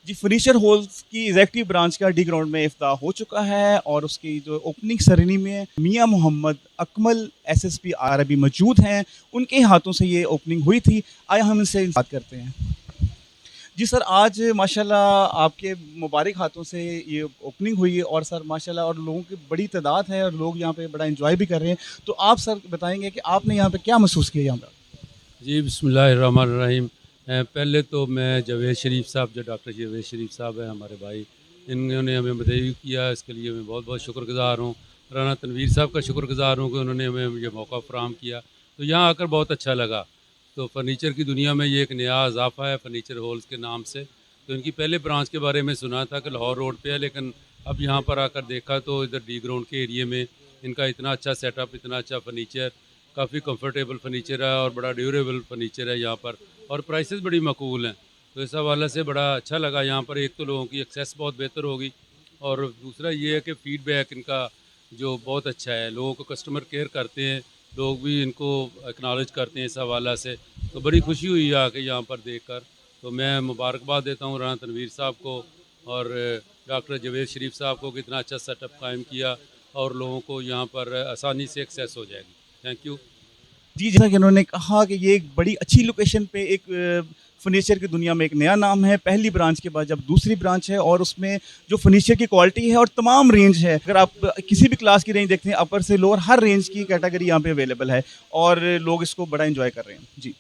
जी, furniture halls की executive branch का D ground में इफ्तिताह हो चुका है और उसकी जो ओपनिंग सेरेमनी में मियां मोहम्मद अकमल एसएसपी आर अभी मौजूद हैं। उनके हाथों से ये ओपनिंग हुई थी। आइए हम इनसे बात करते हैं। जी सर, आज माशाल्लाह आपके मुबारक हाथों से ये ओपनिंग हुई है और सर माशाल्लाह और लोगों की बड़ी तादाद है और लोग यहाँ पे बड़ा एंजॉय भी कर रहे हैं। तो आप सर बताएँगे कि आपने यहाँ पे क्या महसूस किया यहाँ पे? जी बिस्मिल्लाहिर्रहमानिर्रहीम। पहले तो मैं जावेद शरीफ साहब, जो डॉक्टर जावेद शरीफ साहब हैं हमारे भाई, इन्होंने हमें मदई किया, इसके लिए मैं बहुत बहुत शुक्रगुज़ार हूँ। राना तनवीर साहब का शुक्रगुज़ार हूँ कि उन्होंने हमें ये मौका फ़राहम किया। तो यहाँ आकर बहुत अच्छा लगा। तो फ़र्नीचर की दुनिया में ये एक नया इज़ाफ़ा है फ़र्नीचर हॉल्स के नाम से। तो इनकी पहले ब्रांच के बारे में सुना था कि लाहौर रोड पे है, लेकिन अब यहाँ पर आकर देखा तो इधर डी ग्राउंड के एरिए में इनका इतना अच्छा सेटअप, इतना अच्छा फ़र्नीचर, काफ़ी कंफर्टेबल फ़र्नीचर है और बड़ा ड्यूरेबल फ़र्नीचर है यहाँ पर, और प्राइसेस बड़ी माकूल हैं। तो इस हवाले से बड़ा अच्छा लगा यहाँ पर। एक तो लोगों की एक्सेस बहुत बेहतर होगी, और दूसरा ये है कि फ़ीडबैक इनका जो बहुत अच्छा है, लोगों को कस्टमर केयर करते हैं, लोग भी इनको एक्नॉलेज करते हैं इस हवाला से। तो बड़ी खुशी हुई आके यहाँ पर देख कर। तो मैं मुबारकबाद देता हूँ राना तनवीर साहब को और डॉक्टर जावेद शरीफ साहब को कि इतना अच्छा सेटअप कायम किया और लोगों को यहाँ पर आसानी से एक्सेस हो जाएगी। Thank you. जी, जैसा कि उन्होंने कहा कि ये एक बड़ी अच्छी लोकेशन पे एक फर्नीचर की दुनिया में एक नया नाम है। पहली ब्रांच के बाद जब दूसरी ब्रांच है और उसमें जो फर्नीचर की क्वालिटी है और तमाम रेंज है। अगर आप किसी भी क्लास की रेंज देखते हैं, अपर से लोअर हर रेंज की कैटेगरी यहाँ पे अवेलेबल है और लोग इसको बड़ा एन्जॉय कर रहे हैं। जी।